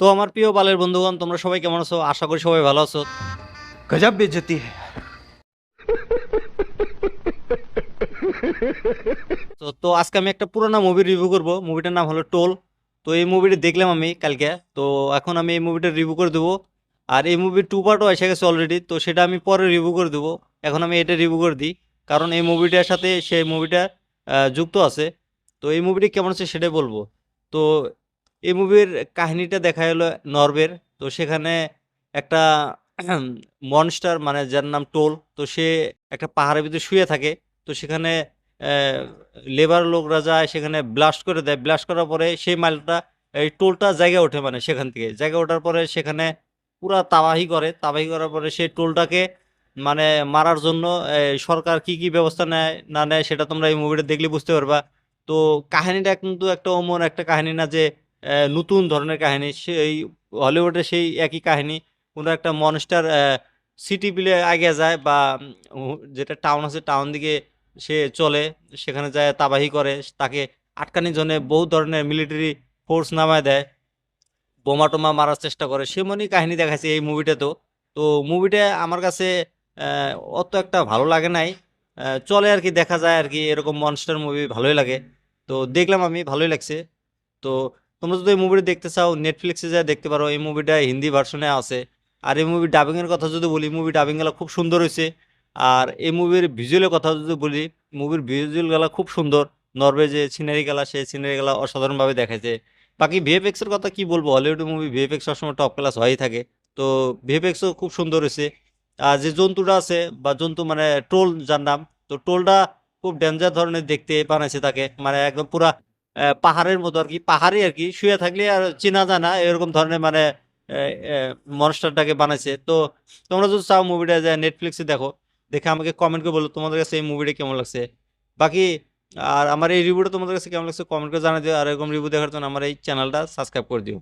তো আমার প্রিয় বালের বন্ধুগণ, তোমরা সবাই কেমন আছো? আশা করি সবাই ভালো আছো। गजब बेइज्जती है। তো আজকে আমি একটা পুরোনো মুভি রিভিউ করব। মুভিটার নাম হলো টোল। তো এই মুভিটা দেখলাম আমি কালকে। তো এখন আমি এই মুভিটা রিভিউ করে দেবো। আর এই মুভির 2 পার্টও এসে গেছে অলরেডি, তো সেটা আমি পরে রিভিউ করে দেবো। এখন আমি এটা রিভিউ করে দিই, কারণ এই মুভিটার সাথে সেই মুভিটা যুক্ত আছে। তো এই মুভিটি কেমন আছে সেটাই বলবো। তো এই মুভির কাহিনীটা দেখা হলো নরওয়ের। তো সেখানে একটা মনস্টার, মানে যার নাম টোল, তো সে একটা পাহাড়ের ভিতরে শুয়ে থাকে। তো সেখানে লেবার লোকরা যায়, সেখানে ব্লাস্ট করে দেয়। ব্লাস্ট করার পরে সেই মালটা, এই টোলটা জায়গা ওঠে, মানে সেখান থেকে জায়গা ওঠার পরে সেখানে পুরা তাবাহি করে। তাবাহি করার পরে সেই টোলটাকে মানে মারার জন্য সরকার কি কি ব্যবস্থা নেয় না নেয় সেটা তোমরা এই মুভিটা দেখলে বুঝতে পারবা। তো কাহিনীটা কিন্তু একটা অমন একটা কাহিনী না যে নতুন ধরনের কাহিনী। সেই হলিউডে সেই একই কাহিনী। কোনো একটা মনস্টার সিটি বিলে আগে যায়, বা যেটা টাউন আছে টাউন দিকে সে চলে, সেখানে যায় তাবাহি করে। তাকে আটকানোর জন্য বহু ধরনের মিলিটারি ফোর্স নামায় দেয়, বোমা টোমা মারার চেষ্টা করে। সেমনই কাহিনী দেখাচ্ছে এই মুভিটাতেও। তো মুভিটা আমার কাছে আহ, অত একটা ভালো লাগে নাই। চলে আর কি, দেখা যায় আর কি, এরকম মনস্টার মুভি ভালোই লাগে। তো দেখলাম আমি, ভালোই লাগছে। তো তোমরা যদি এই মুভিটা দেখতে চাও, নেটফ্লিক্সে যা দেখতে পারো। এই মুভিটা হিন্দি ভার্সনে আছে। আর এই মুভি ডাবিং এর কথা যদি বলি, মুভি ডাবিং গুলো খুব সুন্দর হয়েছে। আর এই মুভির ভিজুয়ালের কথা যদি বলি, মুভির ভিজুয়াল গুলা খুব সুন্দর। নরওয়ে যে সিনারি গুলা, সেই সিনারি গুলা অসাধারণ ভাবে দেখাইছে। বাকি ভিএফএক্স এর কথা কি বলবো, হলিউড মুভি ভিএফএক্স সবসময় টপ ক্লাস হয়েই থাকে। তো ভিএফএক্সও খুব সুন্দর হয়েছে। আর যে জন্তুটা আছে, বা জন্তু মানে টোল যার নাম, তো টোলটা খুব ডেঞ্জার ধরনের দেখতে বানাইছে তাকে, মানে একদম পুরা পাহাড়ের মতো আর কি, পাহাড়ে আর কি শুয়ে থাকলে আর চেনা যায় না এরকম ধরনের, মানে মনস্টারটাকে বানাইছে। তো তোমরা যদি চাও মুভিটা যায় নেটফ্লিক্সে দেখো, দেখে আমাকে কমেন্ট করে বলো তোমাদের কাছে এই মুভিটা কেমন লাগছে। বাকি আর আমার এই রিভিউটা তোমাদের কাছে কেমন লাগছে কমেন্ট করে জানিয়ে দিও। আর এরকম রিভিউ দেখার জন্য আমার এই চ্যানেলটা সাবস্ক্রাইব করে দিও।